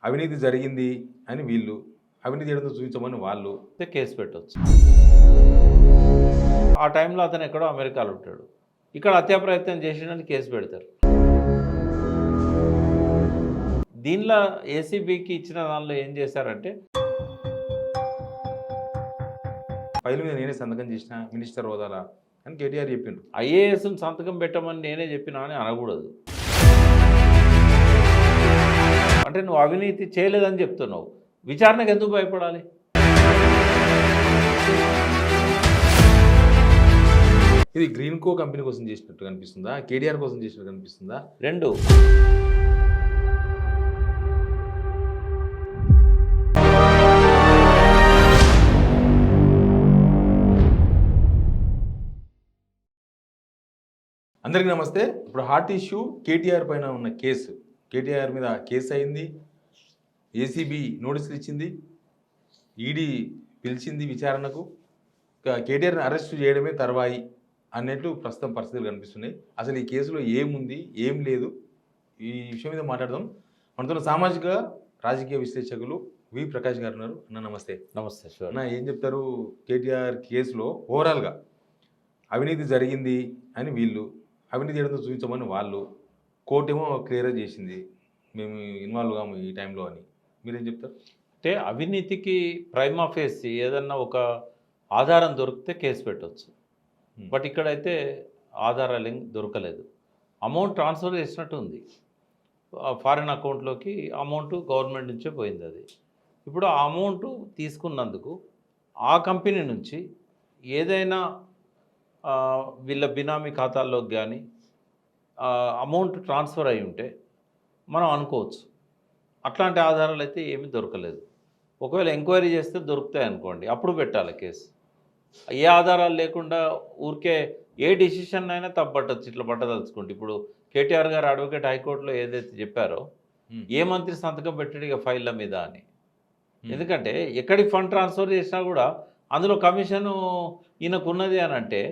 అవినీతి జరిగింది అని వీళ్ళు, అవినీతి ఏడుందో చూపించమని వాళ్ళు. కేసు పెట్టవచ్చు. ఆ టైంలో అతను ఎక్కడో అమెరికాలో ఉంటాడు. ఇక్కడ హత్యా ప్రయత్నం చేసిండని కేసు పెడతారు. దీనిలో ఏసీబీకి ఇచ్చిన దానిలో ఏం చేశారంటే, ఫైల్ మీద నేనే సంతకం చేసిన మినిస్టర్ హోదాలా అని కేటీఆర్ చెప్పిండు. ఐఏఎస్ను సంతకం పెట్టమని నేనే చెప్పినా అని అనకూడదు. అంటే నువ్వు అవినీతి చేయలేదని చెప్తున్నావు, విచారణకు ఎందుకు భయపడాలి? ఇది గ్రీన్ కో కంపెనీ కోసం చేసినట్టు కనిపిస్తుందా, కేటీఆర్ కోసం చేసినట్టు కనిపిస్తుందా? రెండు. అందరికీ నమస్తే. ఇప్పుడు హాట్ ఇష్యూ కేటీఆర్ పైన ఉన్న కేసు. కేటీఆర్ మీద కేసు అయింది, ఏసీబీ నోటీసులు ఇచ్చింది, ఈడీ పిలిచింది విచారణకు. కేటీఆర్ని అరెస్ట్ చేయడమే తర్వాయి అన్నట్లు ప్రస్తుతం పరిస్థితులు కనిపిస్తున్నాయి. అసలు ఈ కేసులో ఏముంది, ఏం లేదు, ఈ విషయం మీద మాట్లాడదాం. మనతో సామాజిక రాజకీయ విశ్లేషకులు వి ప్రకాష్ గారు ఉన్నారు. అన్న నమస్తే. నమస్తే సార్. అన్న ఏం చెప్తారు? కేటీఆర్ కేసులో ఓవరాల్గా అవినీతి జరిగింది అని వీళ్ళు, అవినీతి ఏడుందో చూపించమని వాళ్ళు, కోర్టు ఏమో క్లియర్ చేసింది మేము ఇన్వాల్వ్ కాము ఈ టైంలో అని. మీరేం చెప్తారు? అంటే అవినీతికి ప్రైమా ఫేసి ఏదన్నా ఒక ఆధారం దొరికితే కేసు పెట్టవచ్చు. బట్ ఇక్కడైతే ఆధారాలు ఏం దొరకలేదు. అమౌంట్ ట్రాన్స్ఫర్ చేసినట్టు ఉంది, ఫారిన్ అకౌంట్లోకి అమౌంట్ గవర్నమెంట్ నుంచే పోయింది. అది ఇప్పుడు ఆ అమౌంట్ తీసుకున్నందుకు ఆ కంపెనీ నుంచి ఏదైనా వీళ్ళ బినామీ ఖాతాల్లోకి కానీ అమౌంట్ ట్రాన్స్ఫర్ అయి ఉంటే మనం అనుకోవచ్చు. అట్లాంటి ఆధారాలు అయితే ఏమీ దొరకలేదు. ఒకవేళ ఎంక్వైరీ చేస్తే దొరుకుతాయి అనుకోండి, అప్పుడు పెట్టాలి కేసు. ఏ ఆధారాలు లేకుండా ఊరికే ఏ డిసిషన్ అయినా తప్పట్టచ్చు, ఇట్లా పట్టదలుచుకోండి. ఇప్పుడు కేటీఆర్ గారు అడ్వకేట్ హైకోర్టులో ఏదైతే చెప్పారో, ఏ మంత్రి సంతకం పెట్టాడు ఇక ఫైళ్ళ మీద అని. ఎందుకంటే ఎక్కడికి ఫండ్ ట్రాన్స్ఫర్ చేసినా కూడా అందులో కమిషను ఈయనకు ఉన్నది అని అంటే,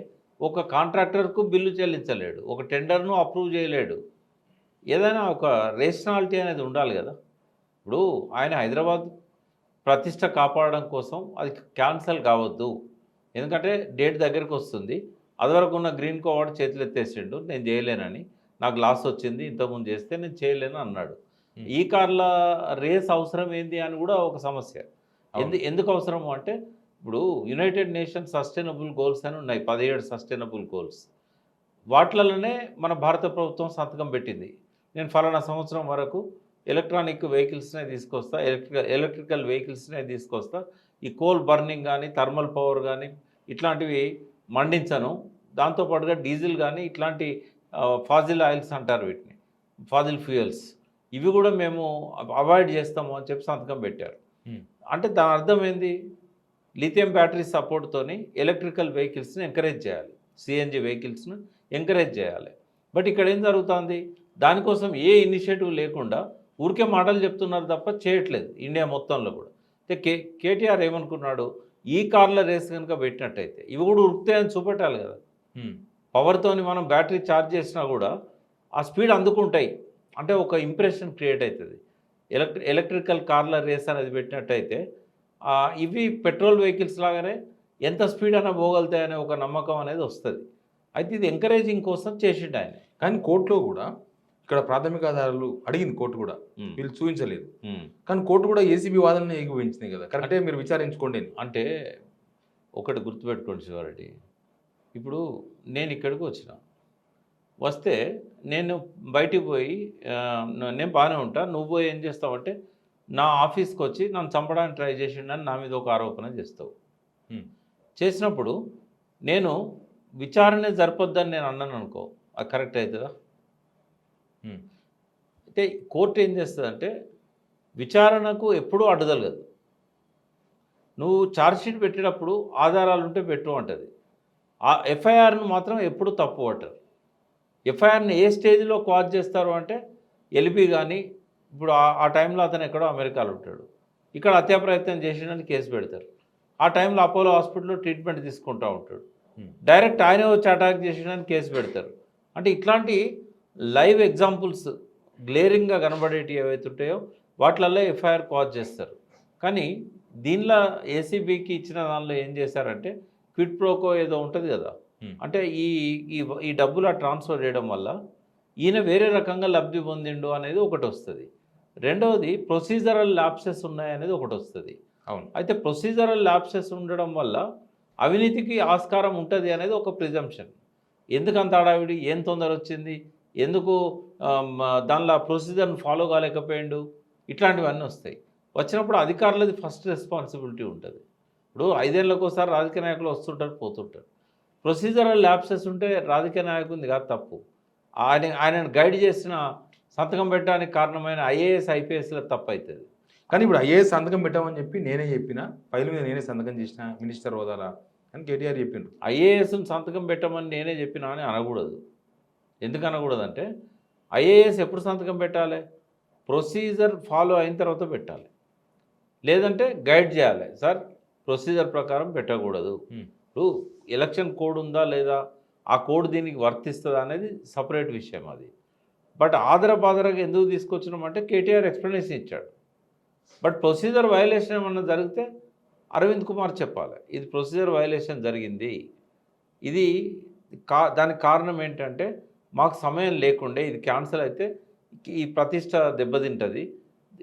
ఒక కాంట్రాక్టర్కు బిల్లు చెల్లించలేడు, ఒక టెండర్ను అప్రూవ్ చేయలేడు. ఏదైనా ఒక రేషనాలిటీ అనేది ఉండాలి కదా. ఇప్పుడు ఆయన హైదరాబాద్ ప్రతిష్ట కాపాడడం కోసం అది క్యాన్సల్ కావద్దు, ఎందుకంటే డేట్ దగ్గరికి వస్తుంది. అదివరకు ఉన్న గ్రీన్ కో అవార్డు చేతులు ఎత్తేసిండు, నేను చేయలేనని, నాకు లాస్ వచ్చింది, ఇంతకుముందు చేస్తే నేను చేయలేను అన్నాడు. ఈ కార్ల రేస్ అవసరం ఏంది అని కూడా ఒక సమస్య. ఎందుకు అవసరము అంటే, ఇప్పుడు యునైటెడ్ నేషన్స్ సస్టైనబుల్ గోల్స్ అని ఉన్నాయి, 17 సస్టైనబుల్ గోల్స్. వాటిలలోనే మన భారత ప్రభుత్వం సంతకం పెట్టింది, నేను ఫలానా సంవత్సరం వరకు ఎలక్ట్రానిక్ వెహికల్స్నే తీసుకొస్తా, ఎలక్ట్రికల్ వెహికల్స్నే తీసుకొస్తా, ఈ కోల్ బర్నింగ్ కానీ థర్మల్ పవర్ కానీ ఇట్లాంటివి మండించను, దాంతోపాటుగా డీజిల్ కానీ ఇట్లాంటి ఫాజిల్ ఆయిల్స్ అంటారు వీటిని, ఫాజిల్ ఫ్యూయల్స్, ఇవి కూడా మేము అవాయిడ్ చేస్తాము అని చెప్పి సంతకం పెట్టారు. అంటే దాని అర్థం ఏంది? లిథియం బ్యాటరీ సపోర్ట్తోని ఎలక్ట్రికల్ వెహికల్స్ని ఎంకరేజ్ చేయాలి, సిఎన్జి వెహికల్స్ను ఎంకరేజ్ చేయాలి. బట్ ఇక్కడ ఏం జరుగుతుంది? దానికోసం ఏ ఇనిషియేటివ్ లేకుండా ఊరికే మాటలు చెప్తున్నారు తప్ప చేయట్లేదు ఇండియా మొత్తంలో కూడా. అయితే కేటీఆర్ ఏమనుకున్నాడు, ఈ కార్ల రేస్ కనుక పెట్టినట్టయితే ఇవి కూడా ఉరుకుతాయని చూపెట్టాలి కదా. పవర్తోని మనం బ్యాటరీ ఛార్జ్ చేసినా కూడా ఆ స్పీడ్ అందుకుంటాయి అంటే ఒక ఇంప్రెషన్ క్రియేట్ అవుతుంది. ఎలక్ట్రికల్ కార్ల రేస్ అనేది పెట్టినట్టయితే ఇవి పెట్రోల్ వెహికల్స్ లాగానే ఎంత స్పీడ్ అయినా పోగలుగుతాయనే ఒక నమ్మకం అనేది వస్తుంది. అయితే ఇది ఎంకరేజింగ్ కోసం చేసిండు ఆయన. కానీ కోర్టులో కూడా ఇక్కడ ప్రాథమిక ఆధారాలు అడిగింది కోర్టు కూడా, వీళ్ళు చూపించలేదు. కానీ కోర్టు కూడా ఏసీబీ వాదనని ఏకీభవించింది కదా, కరెక్టే మీరు విచారించుకోండి అంటే. ఒకటి గుర్తుపెట్టుకోండి శివారెడ్డి, ఇప్పుడు నేను ఇక్కడికి వస్తే నేను బయటికి పోయి నేను బాగానే ఉంటా, నువ్వు పోయి ఏం చేస్తావంటే నా ఆఫీస్కి వచ్చి నన్ను చంపడానికి ట్రై చేసిండని నా మీద ఒక ఆరోపణ చేస్తావు. చేసినప్పుడు నేను విచారణ జరపొద్దని నేను అన్నాను అనుకో, అది కరెక్ట్ అవుతుందా? అయితే కోర్టు ఏం చేస్తుందంటే విచారణకు ఎప్పుడూ అడ్డుదలగదు. నువ్వు ఛార్జ్షీట్ పెట్టేటప్పుడు ఆధారాలు ఉంటే పెట్టు అంటుంది. ఆ ఎఫ్ఐఆర్ను మాత్రం ఎప్పుడు తప్పు పట్టరు. ఎఫ్ఐఆర్ని ఏ స్టేజ్లో క్వాజ్ చేస్తారు అంటే, ఎల్బీ కానీ ఇప్పుడు ఆ టైంలో అతను ఎక్కడో అమెరికాలో ఉంటాడు, ఇక్కడ హత్యా ప్రయత్నం చేసిండని కేసు పెడతారు. ఆ టైంలో అపోలో హాస్పిటల్లో ట్రీట్మెంట్ తీసుకుంటూ ఉంటాడు, డైరెక్ట్ ఆయనే వచ్చి అటాక్ చేసిండని కేసు పెడతారు. అంటే ఇట్లాంటి లైవ్ ఎగ్జాంపుల్స్ గ్లేరింగ్గా కనబడేటివి ఏవైతే ఉంటాయో వాటిలలో ఎఫ్ఐఆర్ కాజ్ చేస్తారు. కానీ దీనిలో ఏసీబీకి ఇచ్చిన దానిలో ఏం చేశారంటే క్విడ్ ప్రోకో ఏదో ఉంటుంది కదా, అంటే ఈ ఈ ఈ డబ్బులు ట్రాన్స్ఫర్ చేయడం వల్ల ఈయన వేరే రకంగా లబ్ధి పొందిండు అనేది ఒకటి వస్తుంది. రెండవది ప్రొసీజరల్ ల్యాప్సెస్ ఉన్నాయనేది ఒకటి వస్తుంది. అవును. అయితే ప్రొసీజరల్ ల్యాప్సెస్ ఉండడం వల్ల అవినీతికి ఆస్కారం ఉంటుంది అనేది ఒక ప్రిజంప్షన్. ఎందుకు అంత హడావిడి, ఏం తొందర వచ్చింది, ఎందుకు దానిలో ప్రొసీజర్ని ఫాలో కాలేకపోయిండు, ఇట్లాంటివన్నీ వస్తాయి. వచ్చినప్పుడు అధికారులది ఫస్ట్ రెస్పాన్సిబిలిటీ ఉంటుంది. ఇప్పుడు 5 ఏళ్ళకోసారి రాజకీయ నాయకులు వస్తుంటారు పోతుంటారు. ప్రొసీజరల్ ల్యాప్సెస్ ఉంటే రాజకీయ నాయకుడిది కాదు తప్పు, ఆయనను గైడ్ చేసిన సంతకం పెట్టడానికి కారణమైన ఐఏఎస్ ఐపీఎస్ల తప్పు అవుతుంది. కానీ ఇప్పుడు ఐఏఎస్ సంతకం పెట్టామని చెప్పి నేనే చెప్పిన, ఫైల్ మీద నేనే సంతకం చేసిన మినిస్టర్ హోదాలా అని కేటీఆర్ చెప్పిండు. ఐఏఎస్ని సంతకం పెట్టమని నేనే చెప్పినా అని అనకూడదు. ఎందుకు అనకూడదంటే ఐఏఎస్ ఎప్పుడు సంతకం పెట్టాలి, ప్రొసీజర్ ఫాలో అయిన తర్వాత పెట్టాలి, లేదంటే గైడ్ చేయాలి. సార్ ప్రొసీజర్ ప్రకారం పెట్టకూడదు, ఇప్పుడు ఎలక్షన్ కోడ్ ఉందా లేదా, ఆ కోడ్ దీనికి వర్తిస్తుందా అనేది సపరేట్ విషయం అది. బట్ ఆదరబాదరగా ఎందుకు తీసుకొచ్చినామంటే కేటీఆర్ ఎక్స్ప్లెనేషన్ ఇచ్చాడు. బట్ ప్రొసీజర్ వయలేషన్ ఏమన్నా జరిగితే అరవింద్ కుమార్ చెప్పాలి, ఇది ప్రొసీజర్ వయలేషన్ జరిగింది, ఇది దానికి కారణం ఏంటంటే మాకు సమయం లేకుండే, ఇది క్యాన్సిల్ అయితే ఈ ప్రతిష్ట దెబ్బతింటుంది,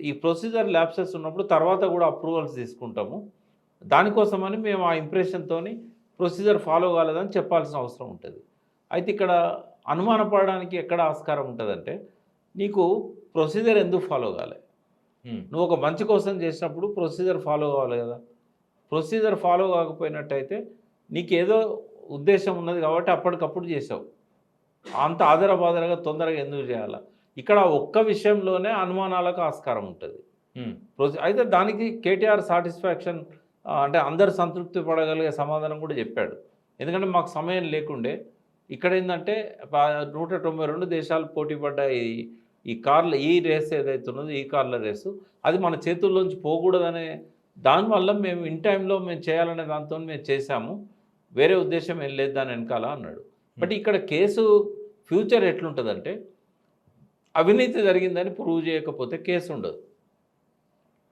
ఈ ప్రొసీజర్ ల్యాప్సెస్ ఉన్నప్పుడు తర్వాత కూడా అప్రూవల్స్ తీసుకుంటాము, దానికోసమని మేము ఆ ఇంప్రెషన్తో ప్రొసీజర్ ఫాలో కాలేదని చెప్పాల్సిన అవసరం ఉంటుంది. అయితే ఇక్కడ అనుమానపడడానికి ఎక్కడ ఆస్కారం ఉంటుందంటే, నీకు ప్రొసీజర్ ఎందుకు ఫాలో కాలే, నువ్వు ఒక మంచి కోసం చేసినప్పుడు ప్రొసీజర్ ఫాలో కావాలి కదా. ప్రొసీజర్ ఫాలో కాకపోయినట్టయితే నీకేదో ఉద్దేశం ఉన్నది కాబట్టి అప్పటికప్పుడు చేసావు, అంత ఆదరబాదరగా తొందరగా ఎందుకు చేయాలా. ఇక్కడ ఒక్క విషయంలోనే అనుమానాలకు ఆస్కారం ఉంటుంది. అయితే దానికి కేటీఆర్ సాటిస్ఫాక్షన్ అంటే అందరు సంతృప్తి పడగలిగే సమాధానం కూడా చెప్పాడు. ఎందుకంటే మాకు సమయం లేకుండే, ఇక్కడ ఏంటంటే 192 దేశాలు పోటీ పడ్డాయి ఈ కార్ల, ఈ రేస్ ఏదైతే ఉన్నదో ఈ కార్ల రేసు, అది మన చేతుల్లోంచి పోకూడదనే దానివల్ల మేము ఇన్ టైంలో మేము చేయాలనే దాంతో మేము చేశాము, వేరే ఉద్దేశం ఏం లేదు దాని వెనకాల అన్నాడు. బట్ ఇక్కడ కేసు ఫ్యూచర్ ఎట్లుంటుందంటే, అవినీతి జరిగిందని ప్రూవ్ చేయకపోతే కేసు ఉండదు.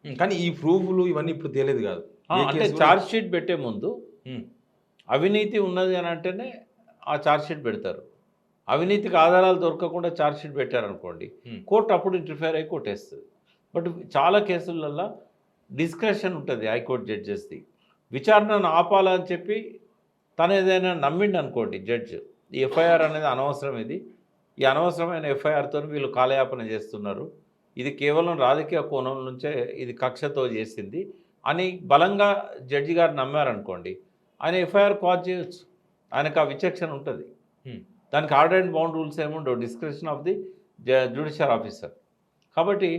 కానీ ఈ ప్రూఫ్లు ఇవన్నీ ఇప్పుడు తెలియదు కాదు, అంటే ఛార్జ్ షీట్ పెట్టే ముందు అవినీతి ఉన్నది అని అంటేనే ఆ ఛార్జ్ షీట్ పెడతారు. అవినీతికి ఆధారాలు దొరకకుండా ఛార్జ్ షీట్ పెట్టారనుకోండి, కోర్టు అప్పుడు ఇంటర్ఫేర్ అయ్యి కొట్టేస్తుంది. బట్ చాలా కేసులలో డిస్క్రెషన్ ఉంటుంది హైకోర్టు జడ్జెస్ది, విచారణను ఆపాలని చెప్పి తను ఏదైనా నమ్మిండి అనుకోండి జడ్జ్, ఈ ఎఫ్ఐఆర్ అనేది అనవసరం, ఈ అనవసరమైన ఎఫ్ఐఆర్తో వీళ్ళు కాలయాపన చేస్తున్నారు, ఇది కేవలం రాజకీయ కోణం నుంచే ఇది కక్షతో చేసింది అని బలంగా జడ్జి గారు నమ్మారనుకోండి, ఆయన ఎఫ్ఐఆర్ కాజ్ చేయొచ్చు, ఆయనకు ఆ విచక్షణ ఉంటుంది. దానికి ఆర్డర్ అండ్ బౌండ్ రూల్స్ ఏముండవు, description of the judicial officer. కాబట్టి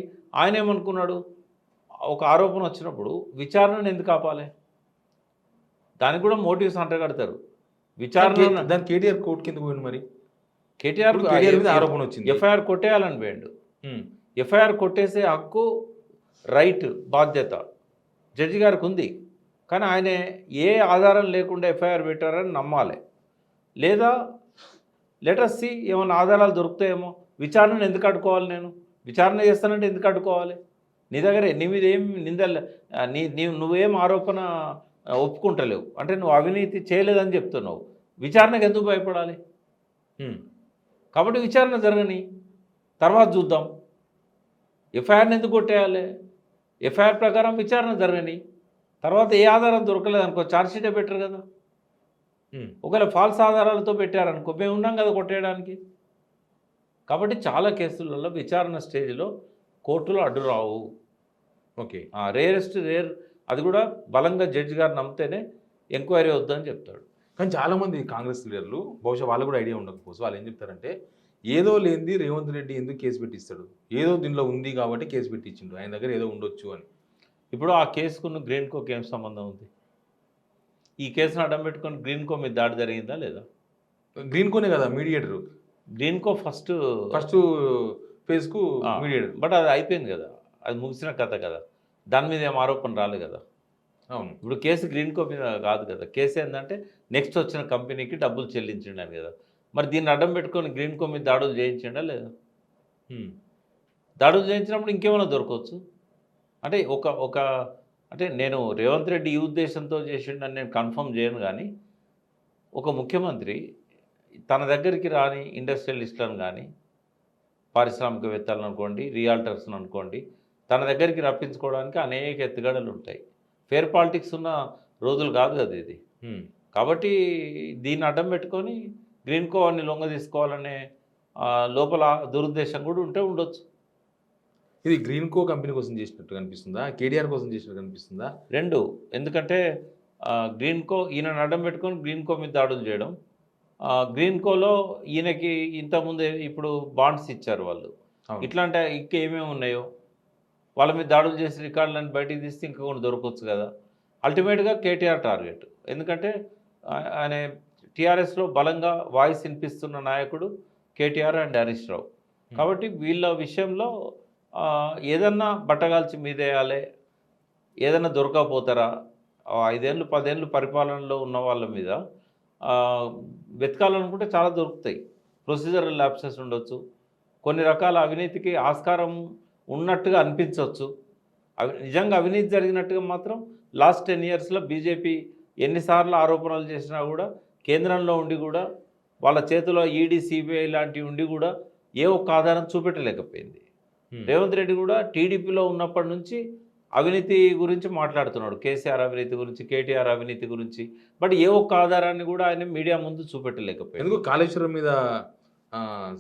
ఆయన ఏమనుకున్నాడు, ఒక ఆరోపణ వచ్చినప్పుడు విచారణను ఎందుకు ఆపాలి, దానికి కూడా మోటివ్స్ అంటగడతారు. విచారణ దాని కేటీఆర్ కోర్టు కింద పోయింది, మరి కేటీఆర్ ఆరోపణ వచ్చింది, ఎఫ్ఐఆర్ కొట్టేయాలని పోయిండు. ఎఫ్ఐఆర్ కొట్టేసే హక్కు, రైట్, బాధ్యత జడ్జి గారికి ఉంది. కానీ ఆయన ఏ ఆధారం లేకుండా ఎఫ్ఐఆర్ పెట్టారని నమ్మాలి, లేదా లెటర్స్ ఏమైనా ఆధారాలు దొరుకుతాయేమో, విచారణను ఎందుకు అడ్డుకోవాలి, నేను విచారణ చేస్తానంటే ఎందుకు అడ్డుకోవాలి, నీ దగ్గర నీ మీద ఏం నిందలు, నువ్వేం ఆరోపణ ఒప్పుకుంటలేవు అంటే నువ్వు అవినీతి చేయలేదని చెప్తున్నావు, విచారణకు ఎందుకు భయపడాలి. కాబట్టి విచారణ జరగని తర్వాత చూద్దాం, ఎఫ్ఐఆర్ని ఎందుకు కొట్టేయాలి, ఎఫ్ఐఆర్ ప్రకారం విచారణ జరగని తర్వాత ఏ ఆధారం దొరకలేదు అనుకో ఛార్జ్షీటే పెట్టరు కదా. ఒకవేళ ఫాల్స్ ఆధారాలతో పెట్టారనుకో మేము ఉన్నాం కదా కొట్టేయడానికి. కాబట్టి చాలా కేసులలో విచారణ స్టేజ్లో కోర్టులో అడ్డు రావు. ఓకే, రేరెస్ట్ రేర్, అది కూడా బలంగా జడ్జి గారు నమ్మితేనే ఎంక్వైరీ వద్దని చెప్తాడు. కానీ చాలామంది కాంగ్రెస్ లీడర్లు, బహుశా వాళ్ళు కూడా ఐడియా ఉండకపోవచ్చు, వాళ్ళు ఏం చెప్తారంటే ఏదో లేనిది రేవంత్ రెడ్డి ఎందుకు కేసు పెట్టిస్తాడు, ఏదో దీనిలో ఉంది కాబట్టి కేసు పెట్టించిండు, ఆయన దగ్గర ఏదో ఉండొచ్చు అని. ఇప్పుడు ఆ కేసుకున్న గ్రీన్కోకి ఏం సంబంధం ఉంది, ఈ కేసును అడ్డం పెట్టుకొని గ్రీన్కో మీద దాడి జరిగిందా లేదా. గ్రీన్కోనే కదా మీడియేటర్, గ్రీన్కో ఫస్ట్ ఫేజ్కు మీడియేటర్. బట్ అది అయిపోయింది కదా, అది ముగిసిన కథ కదా, దాని మీద ఏం ఆరోపణ రాలేదు కదా. అవును, ఇప్పుడు కేసు గ్రీన్కో మీద కాదు కదా, కేసు ఏంటంటే నెక్స్ట్ వచ్చిన కంపెనీకి డబ్బులు చెల్లించండి అని కదా. మరి దీన్ని అడ్డం పెట్టుకొని గ్రీన్కో మీద దాడులు చేయించండా లేదా, దాడులు చేయించినప్పుడు ఇంకేమైనా దొరకవచ్చు. అంటే ఒక ఒక అంటే నేను రేవంత్ రెడ్డి ఈ ఉద్దేశంతో చేసిండని నేను కన్ఫర్మ్ చేయను కానీ, ఒక ముఖ్యమంత్రి తన దగ్గరికి రాని ఇండస్ట్రియలిస్టులను కానీ, పారిశ్రామికవేత్తలను అనుకోండి, రియాల్టర్స్ని అనుకోండి, తన దగ్గరికి రప్పించుకోవడానికి అనేక ఎత్తుగడలు ఉంటాయి. ఫేర్ పాలిటిక్స్ ఉన్న రోజులు కాదు కదా ఇది. కాబట్టి దీన్ని అడ్డం పెట్టుకొని గ్రీన్ కో అని లొంగ తీసుకోవాలనే లోపల దురుద్దేశం కూడా ఉంటే ఉండొచ్చు. ఇది గ్రీన్ కో కంపెనీ కోసం చేసినట్టు కనిపిస్తుందా, కేటీఆర్ కోసం చేసినట్టు కనిపిస్తుందా? రెండు. ఎందుకంటే గ్రీన్ కో ఈయనను అడ్డం పెట్టుకొని గ్రీన్ కో మీద దాడులు చేయడం. గ్రీన్ కోలో ఈయనకి ఇంతకుముందు ఇప్పుడు బాండ్స్ ఇచ్చారు వాళ్ళు. అవును. ఇట్లాంటి ఇంకా ఏమేమి ఉన్నాయో వాళ్ళ మీద దాడులు చేసి రికార్డులను బయటికి తీస్తే ఇంకా కొన్ని దొరకవచ్చు కదా. అల్టిమేట్గా కేటీఆర్ టార్గెట్. ఎందుకంటే ఆయన టీఆర్ఎస్లో బలంగా వాయిస్ వినిపిస్తున్న నాయకుడు కేటీఆర్ అండ్ హరీష్ రావు. కాబట్టి వీళ్ళ విషయంలో ఏదన్నా బట్టగాల్చి మీదేయాలి, ఏదన్నా దొరకకపోతారా, 5 ఏళ్ళు 10 ఏళ్ళు పరిపాలనలో ఉన్న వాళ్ళ మీద వెతకాలనుకుంటే చాలా దొరుకుతాయి. ప్రొసీజరల్ ల్యాప్సెస్ ఉండొచ్చు, కొన్ని రకాల అవినీతికి ఆస్కారం ఉన్నట్టుగా అనిపించవచ్చు. నిజంగా అవినీతి జరిగినట్టుగా మాత్రం లాస్ట్ 10 ఇయర్స్లో బీజేపీ ఎన్నిసార్లు ఆరోపణలు చేసినా కూడా కేంద్రంలో ఉండి కూడా వాళ్ళ చేతిలో ఈడీ సిబిఐ లాంటివి ఉండి కూడా ఏ ఒక్క ఆధారం చూపెట్టలేకపోయింది. రేవంత్ రెడ్డి కూడా టీడీపీలో ఉన్నప్పటి నుంచి అవినీతి గురించి మాట్లాడుతున్నాడు. కేసీఆర్ అవినీతి గురించి, కేటీఆర్ అవినీతి గురించి. బట్ ఏ ఒక్క ఆధారాన్ని కూడా ఆయన మీడియా ముందు చూపెట్టలేకపోయింది. ఎందుకు కాళేశ్వరం మీద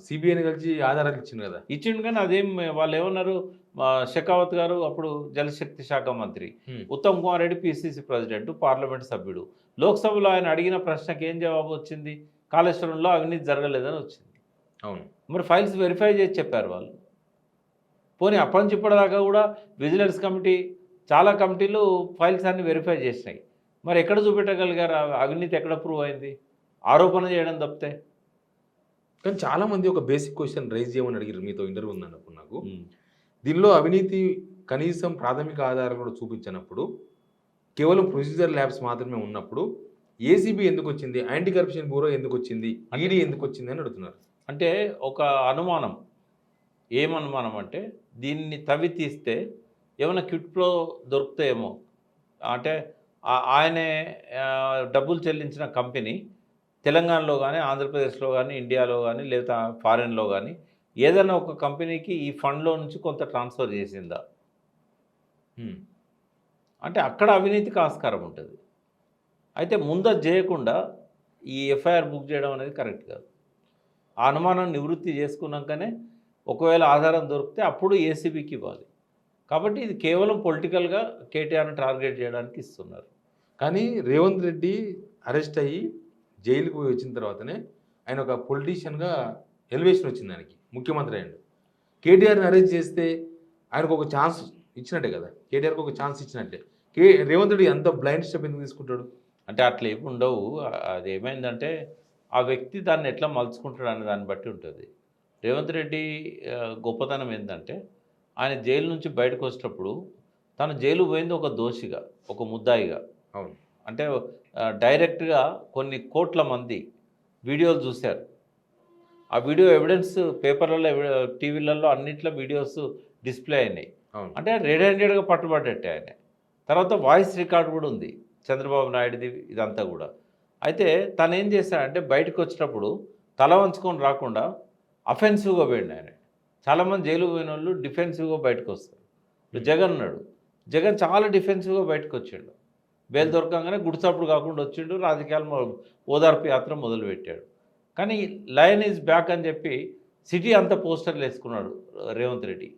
సిబిఐని కలిసి ఆధారాలు ఇచ్చింది కదా. ఇచ్చిండు కానీ అదేం వాళ్ళు ఏమన్నారు, షెకావత్ గారు అప్పుడు జలశక్తి శాఖ మంత్రి, Uttam Kumar Reddy PCC president, parliament సభ్యుడు. లోక్సభలో ఆయన అడిగిన ప్రశ్నకి ఏం జవాబు వచ్చింది? కాళేశ్వరంలో అవినీతి జరగలేదని వచ్చింది. అవును. మరి ఫైల్స్ వెరిఫై చేసి చెప్పారు వాళ్ళు. పోనీ అప్పటి నుంచి ఇప్పటిదాకా కూడా విజిలెన్స్ కమిటీ, చాలా కమిటీలు ఫైల్స్ అన్ని వెరిఫై చేసినాయి. మరి ఎక్కడ చూపెట్టగలిగారు? అవినీతి ఎక్కడ ప్రూవ్ అయింది? ఆరోపణ చేయడం తప్పితే. కానీ చాలామంది ఒక బేసిక్ క్వశ్చన్ రైజ్ చేయమని అడిగారు, మీతో ఇంటర్వ్యూ ఉందన్నప్పుడు నాకు. దీనిలో అవినీతి కనీసం ప్రాథమిక ఆధారం కూడా చూపించినప్పుడు, కేవలం ప్రొసీజర్ ల్యాబ్స్ మాత్రమే ఉన్నప్పుడు ఏసీబీ ఎందుకు వచ్చింది, యాంటీ కరప్షన్ బ్యూరో ఎందుకు వచ్చింది, ఈడీ ఎందుకు వచ్చింది అని అడుగుతున్నారు. అంటే ఒక అనుమానం. ఏమనుమానం అంటే, దీన్ని తవ్వి తీస్తే ఏమైనా క్విట్లో దొరుకుతాయేమో. అంటే ఆయనే డబ్బులు చెల్లించిన కంపెనీ తెలంగాణలో కానీ, ఆంధ్రప్రదేశ్లో కానీ, ఇండియాలో కానీ, లేదా ఫారెన్లో కానీ ఏదైనా ఒక కంపెనీకి ఈ ఫండ్లో నుంచి కొంత ట్రాన్స్ఫర్ చేసిందా అంటే అక్కడ అవినీతికి ఆస్కారం ఉంటుంది. అయితే ముందు చేయకుండా ఈ ఎఫ్ఐఆర్ బుక్ చేయడం అనేది కరెక్ట్ కాదు. ఆ అనుమానాన్ని నివృత్తి చేసుకున్నాకనే ఒకవేళ ఆధారం దొరికితే అప్పుడు ఏసీబీకి ఇవ్వాలి. కాబట్టి ఇది కేవలం పొలిటికల్గా కేటీఆర్ని టార్గెట్ చేయడానికి ఇస్తున్నారు. కానీ రేవంత్ రెడ్డి అరెస్ట్ అయ్యి జైలుకు వచ్చిన తర్వాతనే ఆయన ఒక పొలిటీషియన్గా ఎలివేషన్ వచ్చింది ఆయనకి, ముఖ్యమంత్రి అయ్యాడు. కేటీఆర్ని అరెస్ట్ చేస్తే ఆయనకు ఒక ఛాన్స్ ఇచ్చినట్టే కదా, కేటీఆర్కి ఒక ఛాన్స్ ఇచ్చినట్టే. రేవంత్ రెడ్డి అంత బ్లైండ్ స్టెప్ ఎందుకు తీసుకుంటాడు? అంటే అట్లా ఏమి ఉండవు. అది ఏమైందంటే ఆ వ్యక్తి దాన్ని ఎట్లా మలుచుకుంటాడు అనే దాన్ని బట్టి ఉంటుంది. రేవంత్ రెడ్డి గొప్పతనం ఏంటంటే, ఆయన జైలు నుంచి బయటకు వచ్చేటప్పుడు తను జైలు పోయింది ఒక దోషిగా, ఒక ముద్దాయిగా. అవును. అంటే డైరెక్ట్గా కొన్ని కోట్ల మంది వీడియోలు చూశారు. ఆ వీడియో ఎవిడెన్స్ పేపర్లలో, టీవీలలో అన్నింటిలో వీడియోస్ డిస్ప్లే అయినాయి. అంటే రెడ్ హ్యాండెడ్గా పట్టుబడ్డట్టే ఆయన. తర్వాత వాయిస్ రికార్డ్ కూడా ఉంది చంద్రబాబు నాయుడుది, ఇదంతా కూడా. అయితే తను ఏం చేశాడంటే, బయటకు వచ్చేటప్పుడు తల వంచుకొని రాకుండా అఫెన్సివ్గా పోయిండు ఆయన. చాలామంది జైలు పోయిన వాళ్ళు డిఫెన్సివ్గా బయటకు వస్తారు. ఇప్పుడు జగన్ ఉన్నాడు, జగన్ చాలా డిఫెన్సివ్గా బయటకు వచ్చిండు. బెయిల్ దొరకంగానే గుడిసప్పుడు కాకుండా వచ్చిండు, రాజకీయాలు ఓదార్పు యాత్ర మొదలుపెట్టాడు. కానీ లయన్ ఈజ్ బ్యాక్ అని చెప్పి సిటీ అంతా పోస్టర్లు వేసుకున్నాడు రేవంత్ రెడ్డి,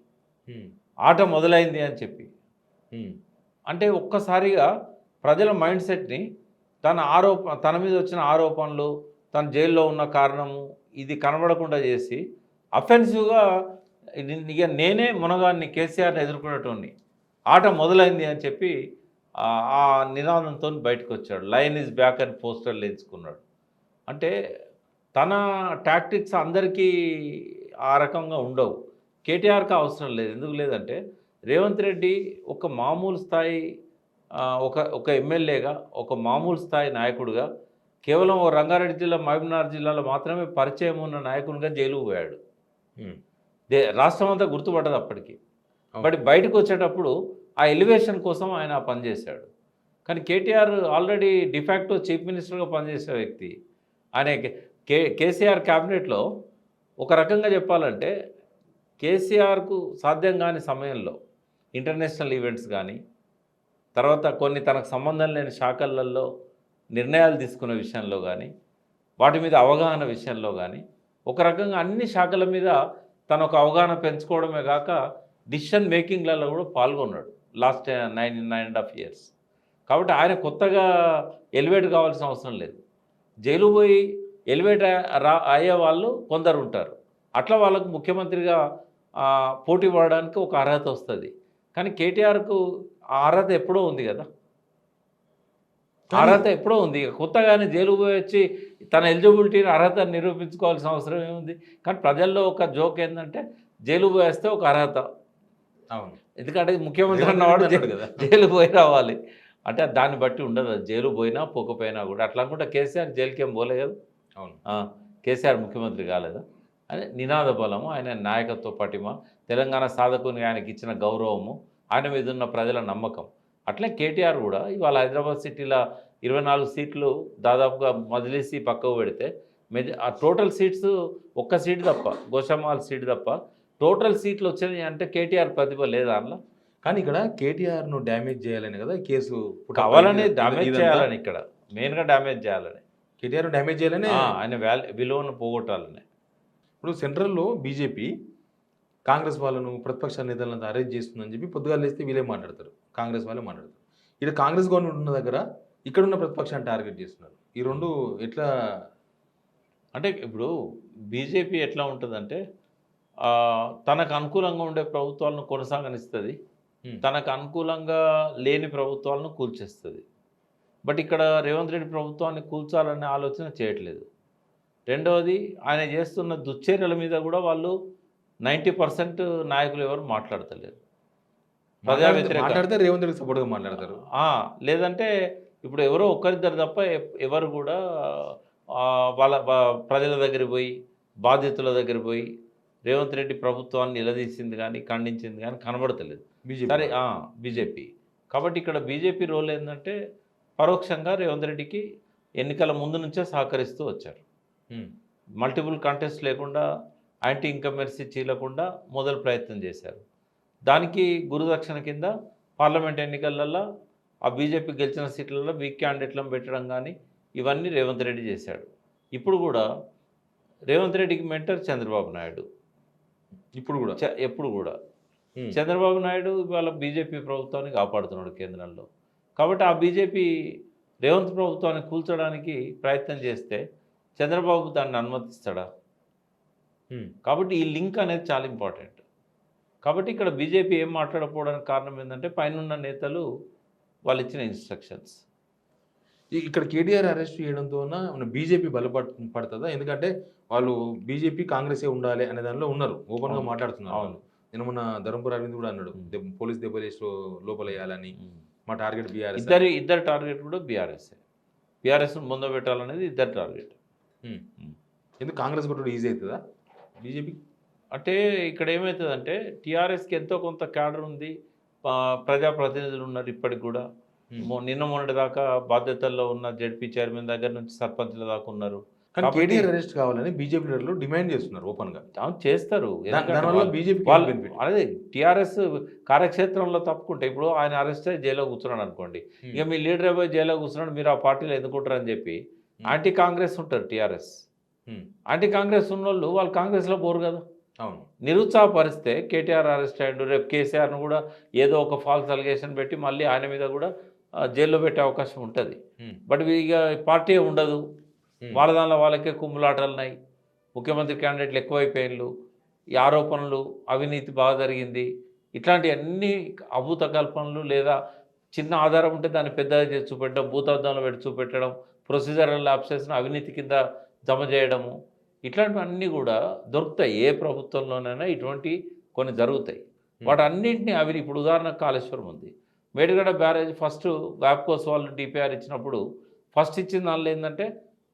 ఆట మొదలైంది అని చెప్పి. అంటే ఒక్కసారిగా ప్రజల మైండ్ సెట్ని తన మీద వచ్చిన ఆరోపణలు, తన జైల్లో ఉన్న కారణము ఇది కనబడకుండా చేసి అఫెన్సివ్గా ఇక నేనే మునగాన్ని కేసీఆర్ని ఎదుర్కొనేటోని, ఆట మొదలైంది అని చెప్పి ఆ నినాదంతో బయటకు వచ్చాడు. లయన్ ఈజ్ బ్యాక్ అని పోస్టర్లు ఎంచుకున్నాడు. అంటే తన టాక్టిక్స్ అందరికీ ఆ రకంగా ఉండవు. కేటీఆర్కి అవసరం లేదు. ఎందుకు లేదంటే, రేవంత్ రెడ్డి ఒక మామూలు స్థాయి ఒక ఎమ్మెల్యేగా, ఒక మామూలు స్థాయి నాయకుడిగా, కేవలం రంగారెడ్డి జిల్లా, మహబూబ్నగర్ జిల్లాలో మాత్రమే పరిచయం ఉన్న నాయకునిగా జైలుకు పోయాడు. రాష్ట్రం అంతా గుర్తుపట్టదు అప్పటికి. అవును. బట్ బయటకు వచ్చేటప్పుడు ఆ ఎలివేషన్ కోసం ఆయన పనిచేశాడు. కానీ కేటీఆర్ ఆల్రెడీ డిఫాక్టో చీఫ్ మినిస్టర్గా పనిచేసే వ్యక్తి. ఆయన కేసీఆర్ క్యాబినెట్లో ఒక రకంగా చెప్పాలంటే కేసీఆర్కు సాధ్యం కాని సమయంలో ఇంటర్నేషనల్ ఈవెంట్స్ కానీ, తర్వాత కొన్ని తనకు సంబంధం లేని శాఖలలో నిర్ణయాలు తీసుకునే విషయంలో కానీ, వాటి మీద అవగాహన విషయంలో కానీ, ఒక రకంగా అన్ని శాఖల మీద తను ఒక అవగాహన పెంచుకోవడమే కాక డిసిషన్ మేకింగ్లలో కూడా పాల్గొన్నాడు లాస్ట్ 9.5 years. కాబట్టి ఆయన కొత్తగా ఎలివేట్ కావాల్సిన అవసరం లేదు. జైలు పోయి ఎలివేట్ అయ్యే వాళ్ళు కొందరు ఉంటారు. అట్లా వాళ్ళకు ముఖ్యమంత్రిగా పోటీ పడడానికి ఒక అర్హత వస్తుంది. కానీ కేటీఆర్కు ఆ అర్హత ఎప్పుడో ఉంది కదా, అర్హత ఎప్పుడో ఉంది. కొత్తగానే జైలు పోయి వచ్చి తన ఎలిజిబిలిటీని అర్హత నిరూపించుకోవాల్సిన అవసరం ఏముంది? కానీ ప్రజల్లో ఒక జోక్ ఏంటంటే జైలు పోయేస్తే ఒక అర్హత. అవును. ఎందుకంటే ముఖ్యమంత్రి అన్నవాడు కదా. జైలు పోయి రావాలి అంటే దాన్ని బట్టి ఉండదు. అది జైలు పోయినా పోకపోయినా కూడా. అట్లా అనుకుంటే కేసీఆర్ జైలుకి ఏం పోలే కదా. అవును. కేసీఆర్ ముఖ్యమంత్రి కాలేదా? అని నినాద బలము, ఆయన నాయకత్వ పటిమ, తెలంగాణ సాధకుని ఆయనకి ఇచ్చిన గౌరవము, ఆయన మీద ఉన్న ప్రజల నమ్మకం. అట్లే కేటీఆర్ కూడా ఇవాళ హైదరాబాద్ సిటీలో 24 సీట్లు దాదాపుగా వదిలేసి పక్కకు పెడితే ఆ టోటల్ సీట్స్ ఒక్క సీటు తప్ప, గోషామాల్ సీటు తప్ప టోటల్ సీట్లు వచ్చినాయి అంటే కేటీఆర్ ప్రతిభ లేదా అందులో? కానీ ఇక్కడ కేటీఆర్ను డ్యామేజ్ చేయాలని కదా కేసు కావాలని డ్యామేజ్ చేయాలని, ఇక్కడ మెయిన్గా డ్యామేజ్ చేయాలని, కేటీఆర్ డ్యామేజ్ చేయాలని, ఆయన విలువను పోగొట్టాలని. ఇప్పుడు సెంట్రల్లో బీజేపీ కాంగ్రెస్ వాళ్ళను ప్రతిపక్ష నేతలను అరెస్ట్ చేస్తుందని చెప్పి పొద్దుగాలు లేస్తే వీళ్ళే మాట్లాడతారు, కాంగ్రెస్ వాళ్ళే మాట్లాడతారు. ఇక్కడ కాంగ్రెస్ గవర్నమెంట్ ఉన్న దగ్గర ఇక్కడున్న ప్రతిపక్షాన్ని టార్గెట్ చేస్తున్నారు. ఈ రెండు ఎట్లా అంటే ఇప్పుడు బీజేపీ ఎట్లా ఉంటుందంటే తనకు అనుకూలంగా ఉండే ప్రభుత్వాలను కొనసాగనిస్తుంది, తనకు అనుకూలంగా లేని ప్రభుత్వాలను కూల్చేస్తుంది. బట్ ఇక్కడ రేవంత్ రెడ్డి ప్రభుత్వాన్ని కూల్చాలనే ఆలోచన చేయట్లేదు. రెండవది ఆయన చేస్తున్న దుశ్చర్యల మీద కూడా వాళ్ళు 90% నాయకులు ఎవరు మాట్లాడతలేరు. ప్రజా వ్యతిరేక మాట్లాడితే రేవంత్ రెడ్డి సపోర్ట్గా మాట్లాడతారు. లేదంటే ఇప్పుడు ఎవరో ఒక్కరిద్దరు తప్ప ఎవరు కూడా వాళ్ళ ప్రజల దగ్గర పోయి, బాధితుల దగ్గర పోయి రేవంత్ రెడ్డి ప్రభుత్వాన్ని నిలదీసింది కానీ, ఖండించింది కానీ కనబడతలేదు. సరే బీజేపీ. కాబట్టి ఇక్కడ బీజేపీ రోల్ ఏంటంటే పరోక్షంగా రేవంత్ రెడ్డికి ఎన్నికల ముందు నుంచే సహకరిస్తూ వచ్చారు. మల్టిపుల్ కంటెస్ట్ లేకుండా, యాంటీ ఇన్కంబెన్సీ చీలకుండా మొదలు ప్రయత్నం చేశారు. దానికి గురుదక్షిణ కింద పార్లమెంట్ ఎన్నికలలో ఆ బీజేపీ గెలిచిన సీట్లలో వీక్ క్యాండిడేట్లను పెట్టడం కానీ ఇవన్నీ రేవంత్ రెడ్డి చేశాడు. ఇప్పుడు కూడా రేవంత్ రెడ్డికి మెంటర్ చంద్రబాబు నాయుడు. ఎప్పుడు కూడా చంద్రబాబు నాయుడు ఇవాళ బీజేపీ ప్రభుత్వాన్ని కాపాడుతున్నాడు కేంద్రంలో. కాబట్టి ఆ బీజేపీ రేవంత్ ప్రభుత్వాన్ని కూల్చడానికి ప్రయత్నం చేస్తే చంద్రబాబు దాన్ని అనుమతిస్తాడా? కాబట్టి ఈ లింక్ అనేది చాలా ఇంపార్టెంట్. కాబట్టి ఇక్కడ బీజేపీ ఏం మాట్లాడకపోవడానికి కారణం ఏంటంటే పైన నేతలు వాళ్ళు ఇచ్చిన ఇన్స్ట్రక్షన్స్. ఇక్కడ కేటీఆర్ అరెస్ట్ చేయడంతో బీజేపీ పడుతుందా? ఎందుకంటే వాళ్ళు బీజేపీ కాంగ్రెసే ఉండాలి అనే దానిలో ఉన్నారు, ఓపెన్గా మాట్లాడుతున్నారు. అవును. నేను మొన్న ధర్మపుర అరవింద్ కూడా అన్నాడు, పోలీస్ దెబ్బలేసి లోపల వేయాలని, మా టార్గెట్ బీఆర్ఎస్. ఇద్దరు టార్గెట్ కూడా బీఆర్ఎస్ ముందు పెట్టాలనేది ఇద్దరు టార్గెట్. ఎందుకు కాంగ్రెస్ కూడా ఈజీ అవుతుందా బీజేపీ? అంటే ఇక్కడ ఏమవుతుందంటే టీఆర్ఎస్కి ఎంతో కొంత క్యాడర్ ఉంది, ప్రజాప్రతినిధులు ఉన్నారు ఇప్పటికి కూడా. నిన్న మొన్నటి దాకా బాధ్యతల్లో ఉన్న జెడ్పీ చైర్మన్ దగ్గర నుంచి సర్పంచ్ల దాకా ఉన్నారు. కానీ కేటీఆర్ అరెస్ట్ కావాలని బీజేపీ లీడర్లు డిమాండ్ చేస్తున్నారు ఓపెన్గా. చేస్తారు. అదే టీఆర్ఎస్ కార్యక్షేత్రంలో తప్పుకుంటే ఇప్పుడు ఆయన అరెస్ట్ అయ్యి జైల్లో కూర్చున్నాడు అనుకోండి, ఇక మీ లీడర్ పోయి జైల్లో కూర్చున్నాడు, మీరు ఆ పార్టీలో ఎన్నుకుంటారని చెప్పి యాంటీ కాంగ్రెస్ ఉంటారు టీఆర్ఎస్. యాంటీ కాంగ్రెస్ ఉన్న వాళ్ళు కాంగ్రెస్లో పోరు కదా. అవును. నిరుత్సాహపరిస్తే కేటీఆర్ అరెస్ట్ అయ్యాడు, రేపు కేసీఆర్ను కూడా ఏదో ఒక ఫాల్స్ అలిగేషన్ పెట్టి మళ్ళీ ఆయన మీద కూడా జైల్లో పెట్టే అవకాశం ఉంటుంది. బట్ ఇక పార్టీ ఉండదు, వాళ్ళ దానిలో వాళ్ళకే కుమ్ములాటలు ఉన్నాయి, ముఖ్యమంత్రి క్యాండిడేట్లు ఎక్కువైపోయినలు, ఈ ఆరోపణలు, అవినీతి బాగా జరిగింది, ఇట్లాంటి అన్ని అభూత కల్పనలు లేదా చిన్న ఆధారం ఉంటే దాన్ని పెద్దగా చేసి చూపెట్టడం, భూతద్దంలో పెట్టి చూపెట్టడం, ప్రొసీజరల్ ల్యాప్సెస్ను అవినీతి కింద జమ చేయడము, ఇట్లాంటివన్నీ కూడా దొరుకుతాయి. ఏ ప్రభుత్వంలోనైనా ఇటువంటి కొన్ని జరుగుతాయి. వాటన్నింటినీ ఇప్పుడు ఉదాహరణకు కాళేశ్వరం ఉంది, మేడిగడ్డ బ్యారేజ్ ఫస్ట్ వ్యాప్కోస్ వాళ్ళు డిపిఆర్ ఇచ్చినప్పుడు ఫస్ట్ ఇచ్చిన దానిలో ఏంటంటే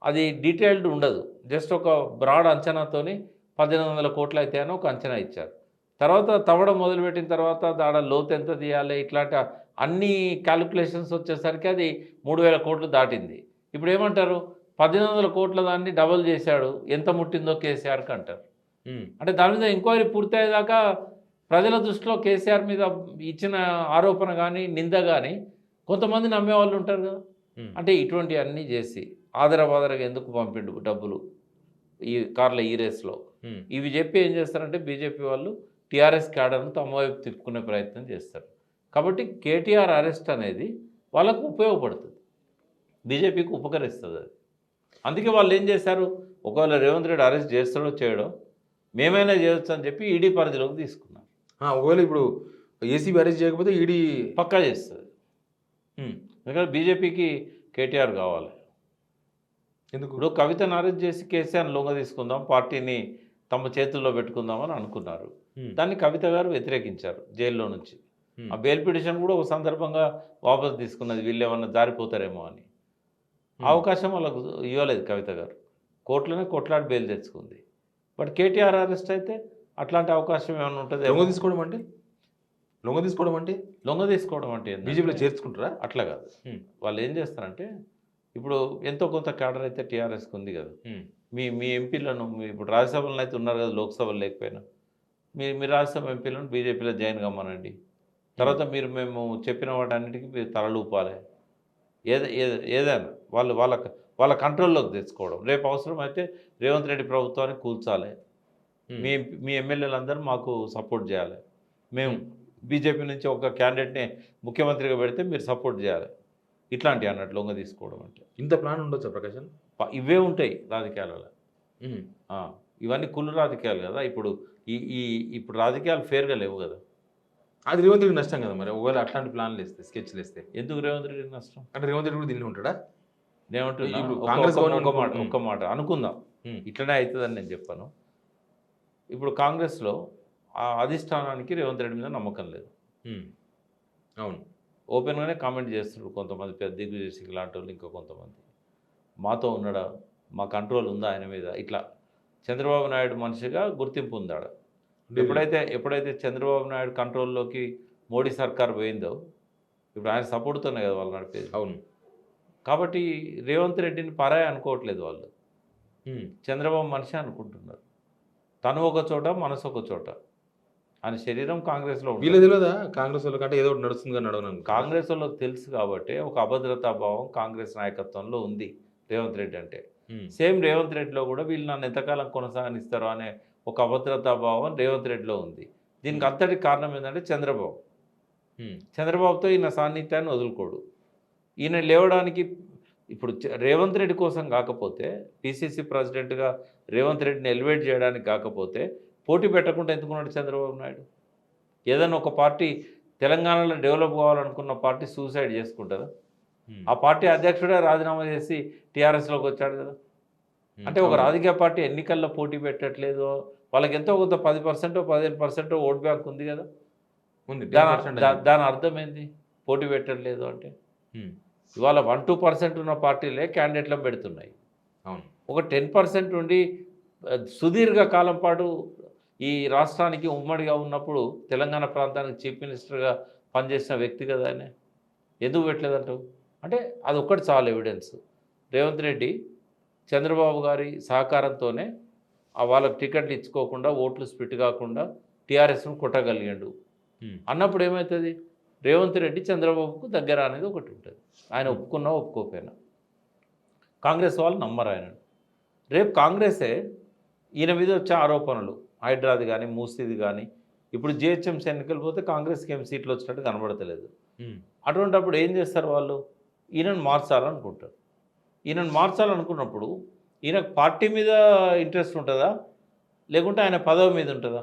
అది డీటెయిల్డ్ ఉండదు, జస్ట్ ఒక బ్రాడ్ అంచనాతోని 1800 కోట్లు అయితే అని ఒక అంచనా ఇచ్చారు. తర్వాత తవ్వడం మొదలుపెట్టిన తర్వాత దాడ లోతు ఎంత తీయాలి ఇట్లాంటి అన్ని క్యాలిక్యులేషన్స్ వచ్చేసరికి అది 3,000 కోట్లు దాటింది. ఇప్పుడు ఏమంటారు 1,800 కోట్ల దాన్ని డబుల్ చేశాడు, ఎంత ముట్టిందో కేసీఆర్కి అంటారు. అంటే దాని మీద ఎంక్వైరీ పూర్తయ్యేదాకా ప్రజల దృష్టిలో కేసీఆర్ మీద ఇచ్చిన ఆరోపణ కానీ నింద కానీ కొంతమంది నమ్మేవాళ్ళు ఉంటారు కదా. అంటే ఇటువంటివన్నీ చేసి ఆదరబాదరగా ఎందుకు పంపిండు డబ్బులు ఈ కార్ల ఈ రేస్లో ఇవి చెప్పి ఏం చేస్తారంటే బీజేపీ వాళ్ళు టీఆర్ఎస్ క్యాడర్ను తమ వైపు తిప్పుకునే ప్రయత్నం చేస్తారు. కాబట్టి కేటీఆర్ అరెస్ట్ అనేది వాళ్ళకు ఉపయోగపడుతుంది, బీజేపీకి ఉపకరిస్తుంది అది. అందుకే వాళ్ళు ఏం చేశారు, ఒకవేళ రేవంత్ రెడ్డి అరెస్ట్ చేస్తాడో చేయడో మేమైనా చేయొచ్చు అని చెప్పి ఈడీ పరిధిలోకి తీసుకున్నారు. ఒకవేళ ఇప్పుడు ఏసీబీ అరెస్ట్ చేయకపోతే ఈడీ పక్కా చేస్తుంది. ఎందుకంటే బీజేపీకి కేటీఆర్ కావాలి. ఎందుకు ఇప్పుడు కవితను అరెస్ట్ చేసి కేసీఆర్ని లొంగ తీసుకుందాం, పార్టీని తమ చేతుల్లో పెట్టుకుందామని అనుకున్నారు. దాన్ని కవిత గారు వ్యతిరేకించారు జైల్లో నుంచి. ఆ బెయిల్ పిటిషన్ కూడా ఒక సందర్భంగా వాపసు తీసుకున్నది, వీళ్ళు ఏమన్నా జారిపోతారేమో అని. అవకాశం వాళ్ళకు ఇవ్వలేదు కవిత గారు, కోర్టులోనే కొట్లాడి బెయిల్ తెచ్చుకుంది. బట్ కేటీఆర్ అరెస్ట్ అయితే అట్లాంటి అవకాశం ఏమైనా ఉంటుంది? లొంగ తీసుకోవడం అంటే లొంగ తీసుకోవడం అంటే బీజేపీలో చేర్చుకుంటారా? అట్లా కాదు. వాళ్ళు ఏం చేస్తారంటే ఇప్పుడు ఎంతో కొంత క్యాడర్ అయితే టీఆర్ఎస్కి ఉంది కదా, మీ ఎంపీలను ఇప్పుడు రాజ్యసభలో అయితే ఉన్నారు కదా, లోక్సభలో లేకపోయినా మీ రాజ్యసభ ఎంపీలను బీజేపీలో జాయిన్ కమ్మనండి. తర్వాత మేము చెప్పిన వాటన్నిటికీ మీరు తలలూపాలి. ఏదైనా వాళ్ళ కంట్రోల్లోకి తెచ్చుకోవడం. రేపు అవసరం అయితే రేవంత్ రెడ్డి ప్రభుత్వాన్ని కూల్చాలి, మీ ఎమ్మెల్యేలందరూ మాకు సపోర్ట్ చేయాలి, మేము బీజేపీ నుంచి ఒక క్యాండిడేట్ని ముఖ్యమంత్రిగా పెడితే మీరు సపోర్ట్ చేయాలి, ఇట్లాంటివి అన్నట్టు లొంగ తీసుకోవడం అంటే. ఇంత ప్లాన్ ఉండొచ్చా ప్రకాశం? ఇవే ఉంటాయి రాజకీయాలలో. ఇవన్నీ కుళ్ళు రాజకీయాలు కదా. ఇప్పుడు రాజకీయాలు ఫేర్గా లేవు కదా. అది రేవంత్ రెడ్డి నష్టం కదా మరి, ఒకవేళ అట్లాంటి ప్లాన్లు వేస్తే, స్కెచ్లు వేస్తే. ఎందుకు రేవంత్ రెడ్డి నష్టం? అంటే రేవంత్ రెడ్డి కూడా దీన్ని ఉంటాడా? నేనంటున్నా ఇప్పుడు కాంగ్రెస్ ఒక్క మాట అనుకుందాం, ఇట్లనే అవుతుందని నేను చెప్పాను. ఇప్పుడు కాంగ్రెస్లో ఆ అధిష్టానానికి రేవంత్ రెడ్డి మీద నమ్మకం లేదు. అవును, ఓపెన్గానే కామెంట్ చేస్తున్నారు కొంతమంది, పెద్ద దిగ్విజయ్ సింగ్ లాంటి వాళ్ళు, ఇంకా కొంతమంది. మాతో ఉన్నాడా, మా కంట్రోల్ ఉందా ఆయన మీద, ఇట్లా చంద్రబాబు నాయుడు మనిషిగా గుర్తింపు ఉందాడు. ఎప్పుడైతే చంద్రబాబు నాయుడు కంట్రోల్లోకి మోడీ సర్కార్ పోయిందో, ఇప్పుడు ఆయన సపోర్ట్తోనే కదా వాళ్ళు నడిపేది. అవును, కాబట్టి రేవంత్ రెడ్డిని పరాయి అనుకోవట్లేదు వాళ్ళు, చంద్రబాబు మనిషి అనుకుంటున్నారు. తను ఒక చోట, మనసు ఒక చోట. ఆయన శరీరం కాంగ్రెస్లో వీళ్ళు తెలియదా కాంగ్రెస్ వాళ్ళకి, అంటే ఏదో ఒకటి నడుస్తుంది నడవను. కాంగ్రెస్ వాళ్ళకి తెలుసు కాబట్టి ఒక అభద్రతా భావం కాంగ్రెస్ నాయకత్వంలో ఉంది రేవంత్ రెడ్డి అంటే. సేమ్ రేవంత్ రెడ్డిలో కూడా వీళ్ళు నన్ను ఎంతకాలం కొనసాగిస్తారో అనే ఒక అభద్రతా భావం రేవంత్ రెడ్డిలో ఉంది. దీనికి అంతటి కారణం ఏంటంటే చంద్రబాబుతో ఈయన సాన్నిధ్యాన్ని వదులుకోడు. ఈయన లేవడానికి ఇప్పుడు రేవంత్ రెడ్డి కోసం కాకపోతే, పిసిసి ప్రెసిడెంట్గా రేవంత్ రెడ్డిని ఎలివేట్ చేయడానికి కాకపోతే పోటీ పెట్టకుండా ఎందుకున్నాడు చంద్రబాబు నాయుడు? ఏదైనా ఒక పార్టీ తెలంగాణలో డెవలప్ కావాలనుకున్న పార్టీ సూసైడ్ చేసుకుంటుందా? ఆ పార్టీ అధ్యక్షుడే రాజీనామా చేసి టీఆర్ఎస్లోకి వచ్చాడు కదా. అంటే ఒక రాజకీయ పార్టీ ఎన్నికల్లో పోటీ పెట్టట్లేదు, వాళ్ళకి ఎంతో కొంత 10% 15% ఓట్ బ్యాంక్ ఉంది కదా, ఉంది. దాని అర్థం ఏంది? పోటీ పెట్టట్లేదు అంటే ఇవాళ 1-2% ఉన్న పార్టీలే క్యాండిడేట్లను పెడుతున్నాయి. అవును, ఒక 10% ఉండి సుదీర్ఘ కాలం పాటు ఈ రాష్ట్రానికి ఉమ్మడిగా ఉన్నప్పుడు తెలంగాణ ప్రాంతానికి చీఫ్ మినిస్టర్గా పనిచేసిన వ్యక్తి కదా ఆయన, ఎందుకు పెట్టలేదంటావు? అంటే అది ఒక్కటి చాలా ఎవిడెన్స్. రేవంత్ రెడ్డి చంద్రబాబు గారి సహకారంతోనే వాళ్ళకి టికెట్లు ఇచ్చుకోకుండా, ఓట్లు స్ప్లిట్ కాకుండా టీఆర్ఎస్ను కొట్టగలిగాడు. అన్నప్పుడు ఏమవుతుంది? రేవంత్ రెడ్డి చంద్రబాబుకు దగ్గర అనేది ఒకటి ఉంటుంది. ఆయన ఒప్పుకున్నా ఒప్పుకోకపోయినా కాంగ్రెస్ వాళ్ళు నమ్మరు ఆయన. రేపు కాంగ్రెసే ఈయన మీద వచ్చే ఆరోపణలు, హైడ్రాది కానీ మూసీది కానీ, ఇప్పుడు జిహెచ్ఎంసీ ఎన్నికలు పోతే కాంగ్రెస్కి ఏం సీట్లు వచ్చినట్టు కనబడతలేదు. అటువంటిప్పుడు ఏం చేస్తారు వాళ్ళు? ఈయనను మార్చాలనుకుంటారు. ఈయనను మార్చాలనుకున్నప్పుడు ఈయనకు పార్టీ మీద ఇంట్రెస్ట్ ఉంటుందా, లేకుంటే ఆయన పదవి మీద ఉంటుందా?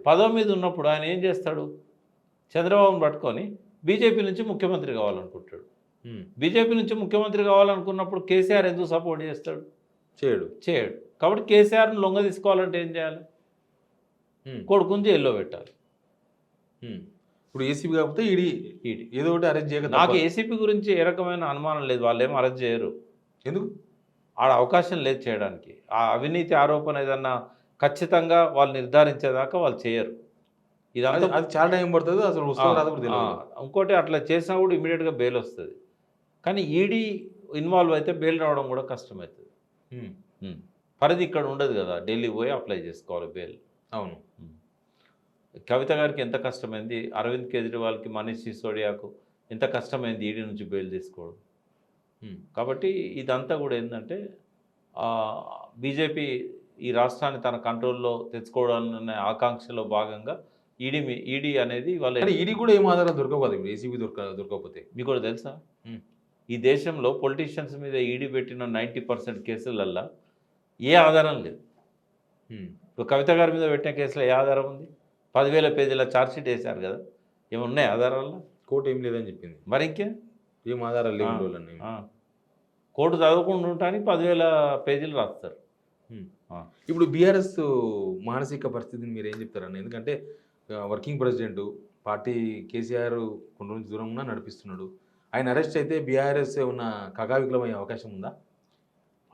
పదవి మీద ఉన్నప్పుడు ఆయన ఏం చేస్తాడు? చంద్రబాబును పట్టుకొని బీజేపీ నుంచి ముఖ్యమంత్రి కావాలనుకుంటాడు. బీజేపీ నుంచి ముఖ్యమంత్రి కావాలనుకున్నప్పుడు కేసీఆర్ ఎందుకు సపోర్ట్ చేస్తాడు? చేయడు. కాబట్టి కేసీఆర్ను లొంగ తీసుకోవాలంటే ఏం చేయాలి? కొడుకుని జైల్లో పెట్టాలి. ఇప్పుడు ఏసీపీ కాకపోతే ఈడీ ఏదో ఒకటి అరెస్ట్ చేయక. నాకు ఏసీపీ గురించి ఏ రకమైన అనుమానం లేదు, వాళ్ళు ఏం అరెస్ట్ చేయరు. ఎందుకు? ఆడ అవకాశం లేదు చేయడానికి. ఆ అవినీతి ఆరోపణ ఏదన్నా ఖచ్చితంగా వాళ్ళు నిర్ధారించేదాకా వాళ్ళు చేయరు. ఇదంతా అది చాలా టైం పడుతుంది, అసలు వస్తుందో రాదో కూడా తెలియదు. ఇంకోటి అట్లా చేసినా కూడా ఇమీడియట్గా బెయిల్ వస్తుంది. కానీ ఈడీ ఇన్వాల్వ్ అయితే బెయిల్ రావడం కూడా కష్టమవుతుంది. పరిధి ఇక్కడ ఉండదు కదా, ఢిల్లీ పోయి అప్లై చేసుకోవాలి బెయిల్. అవును. కవిత గారికి ఎంత కష్టమైంది, అరవింద్ కేజ్రీవాల్కి, మనీష్ సిసోడియాకు ఎంత కష్టమైంది ఈడీ నుంచి బెయిల్ తీసుకోవడం. కాబట్టి ఇదంతా కూడా ఏంటంటే బీజేపీ ఈ రాష్ట్రాన్ని తన కంట్రోల్లో తెచ్చుకోవాలనే ఆకాంక్షలో భాగంగా ఈడీ అనేది వాళ్ళ ఈడీ కూడా ఏం ఆధారాలు దొరకకపోతే ఇప్పుడు ఏసీబీ దొరకకపోతే మీకు కూడా తెలుసా, ఈ దేశంలో పొలిటీషియన్స్ మీద ఈడీ పెట్టిన 90% కేసులల్లో ఏ ఆధారం లేదు. ఇప్పుడు కవిత గారి మీద పెట్టిన కేసులో ఏ ఆధారం ఉంది? 10,000 పేజీల ఛార్జ్షీట్ వేశారు కదా, ఏమున్నాయి ఆధారాల్లో? కోర్టు ఏం లేదని చెప్పింది. మరి ఇంకే ఏం ఆధారాలు లేవు. కోర్టు చదవకుండా ఉండటానికి 10,000 పేజీలు రాస్తారు. ఇప్పుడు బీఆర్ఎస్ మానసిక పరిస్థితిని మీరు ఏం చెప్తారన్న? ఎందుకంటే వర్కింగ్ ప్రెసిడెంట్ పార్టీ కేసీఆర్ కొన్ని రోజులు దూరంగా నడిపిస్తున్నాడు. ఆయన అరెస్ట్ అయితే బీఆర్ఎస్ ఉన్న కగావికలమయ్యే అవకాశం ఉందా?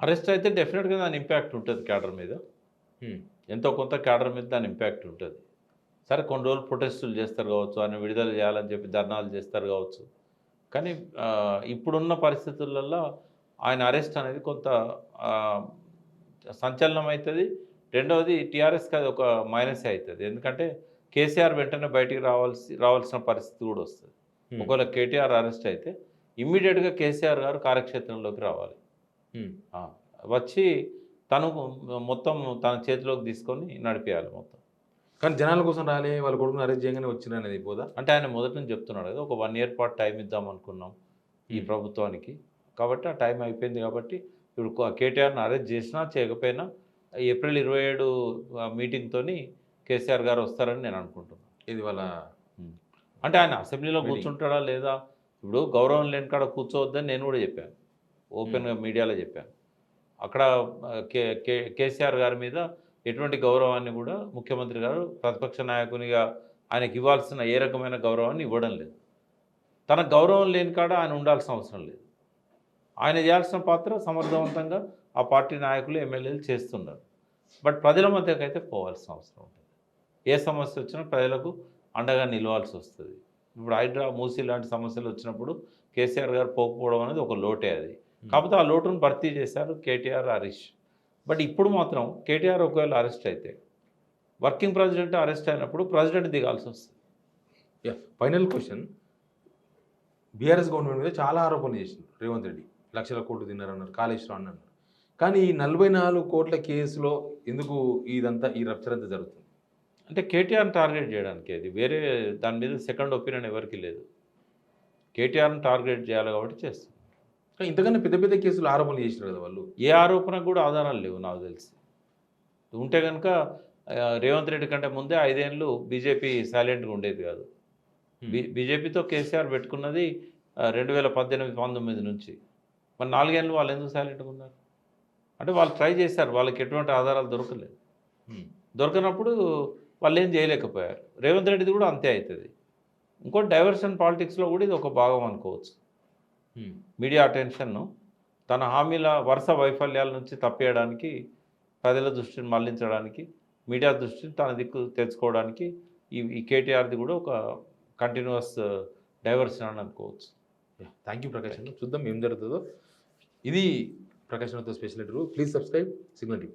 అరెస్ట్ అయితే డెఫినెట్గా దాని ఇంపాక్ట్ ఉంటుంది క్యాడర్ మీద, ఎంతో కొంత క్యాడర్ మీద దాని ఇంపాక్ట్ ఉంటుంది. సరే కొన్ని రోజులు ప్రొటెస్టులు చేస్తారు కావచ్చు, ఆయన విడుదల చేయాలని చెప్పి ధర్నాలు చేస్తారు కావచ్చు. కానీ ఇప్పుడున్న పరిస్థితులలో ఆయన అరెస్ట్ అనేది కొంత సంచలనం అవుతుంది. రెండవది టీఆర్ఎస్కి అది ఒక మైనస్ అవుతుంది. ఎందుకంటే కేసీఆర్ వెంటనే బయటికి రావాల్సిన పరిస్థితి కూడా వస్తుంది. ఒకవేళ కేటీఆర్ అరెస్ట్ అయితే ఇమ్మీడియట్గా కేసీఆర్ గారు కార్యక్షేత్రంలోకి రావాలి. వచ్చి తను మొత్తం తన చేతిలోకి తీసుకొని నడిపేయాలి మొత్తం. కానీ జనాల కోసం రాలే, వాళ్ళ కొడుకుని అరెస్ట్ చేయగానే వచ్చిన అనేది పోదా? అంటే ఆయన మొదటి నుంచి చెప్తున్నాడు కదా, ఒక 1 year పాటు టైం ఇద్దాం అనుకున్నాం ఈ ప్రభుత్వానికి. కాబట్టి ఆ టైం అయిపోయింది. కాబట్టి ఇప్పుడు కేటీఆర్ని అరెస్ట్ చేసినా చేయకపోయినా ఏప్రిల్ 27 మీటింగ్తో కేసీఆర్ గారు వస్తారని నేను అనుకుంటున్నాను. ఇది వాళ్ళ అంటే ఆయన అసెంబ్లీలో కూర్చుంటాడా లేదా? ఇప్పుడు గౌరవం లేని కాడ కూర్చోవద్దని నేను కూడా చెప్పాను, ఓపెన్గా మీడియాలో చెప్పాను. అక్కడ కేసీఆర్ గారి మీద ఎటువంటి గౌరవాన్ని కూడా ముఖ్యమంత్రి గారు ప్రతిపక్ష నాయకునిగా ఆయనకి ఇవ్వాల్సిన ఏ రకమైన గౌరవాన్ని ఇవ్వడం లేదు. తన గౌరవం లేని కాడ ఆయన ఉండాల్సిన అవసరం లేదు. ఆయన చేయాల్సిన పాత్ర సమర్థవంతంగా ఆ పార్టీ నాయకులు ఎమ్మెల్యేలు చేస్తున్నారు. బట్ ప్రజల మధ్యకైతే పోవాల్సిన అవసరం ఉంటుంది. ఏ సమస్య వచ్చినా ప్రజలకు అండగా నిలవాల్సి వస్తుంది. ఇప్పుడు హైడ్రా, మూసీ లాంటి సమస్యలు వచ్చినప్పుడు కేసీఆర్ గారు పోకపోవడం అనేది ఒక లోటే. అది కాకపోతే ఆ లోటును భర్తీ చేశారు కేటీఆర్, హరీష్. బట్ ఇప్పుడు మాత్రం కేటీఆర్ ఒకవేళ అరెస్ట్ అయితే, వర్కింగ్ ప్రెసిడెంట్ అరెస్ట్ అయినప్పుడు ప్రెసిడెంట్ దిగాల్సి వస్తుంది. ఫైనల్ క్వశ్చన్, బీఆర్ఎస్ గవర్నమెంట్ మీద చాలా ఆరోపణలు చేసింది రేవంత్ రెడ్డి. లక్షల కోట్లు తిన్నారన్నారు, కాళేశ్వరం అన్నారు. కానీ ఈ 44 కోట్ల కేసులో ఎందుకు ఇదంతా ఈ రప్చర్ అంతా జరుగుతుంది? అంటే కేటీఆర్ని టార్గెట్ చేయడానికి, అది వేరే దాని మీద సెకండ్ ఒపీనియన్ ఎవరికి లేదు. కేటీఆర్ని టార్గెట్ చేయాలి కాబట్టి చేస్తుంది. ఇంతకన్నా పెద్ద పెద్ద కేసులు ఆరోపణలు చేసినారు కదా వాళ్ళు. ఏ ఆరోపణకు కూడా ఆధారాలు లేవు నాకు తెలిసి. ఉంటే కనుక రేవంత్ రెడ్డి కంటే ముందే 5 ఏళ్ళు బీజేపీ సైలెంట్గా ఉండేది కాదు. బీజేపీతో కేసీఆర్ పెట్టుకున్నది 2018-19 నుంచి. మరి 4 ఏళ్ళు వాళ్ళు ఎందుకు సైలెంట్గా ఉన్నారు? అంటే వాళ్ళు ట్రై చేశారు, వాళ్ళకి ఎటువంటి ఆధారాలు దొరకలేదు. దొరకనప్పుడు వాళ్ళు ఏం చేయలేకపోయారు. రేవంత్ రెడ్డిది కూడా అంతే అవుతుంది. ఇంకోటి డైవర్షన్ పాలిటిక్స్లో కూడా ఇది ఒక భాగం అనుకోవచ్చు. మీడియా అటెన్షన్ను తన హామీల వరుస వైఫల్యాల నుంచి తప్పేయడానికి, ప్రజల దృష్టిని మళ్లించడానికి, మీడియా దృష్టిని తన దిక్కు తెచ్చుకోవడానికి ఈ కేటీఆర్ది కూడా ఒక కంటిన్యూస్ డైవర్షన్ అని అనుకోవచ్చు. థ్యాంక్ యూ ప్రకాష్ అన్న. చూద్దాం ఏం జరుగుతుందో. ఇది ప్రకాష్ అన్నతో special interview. Please subscribe signal TV.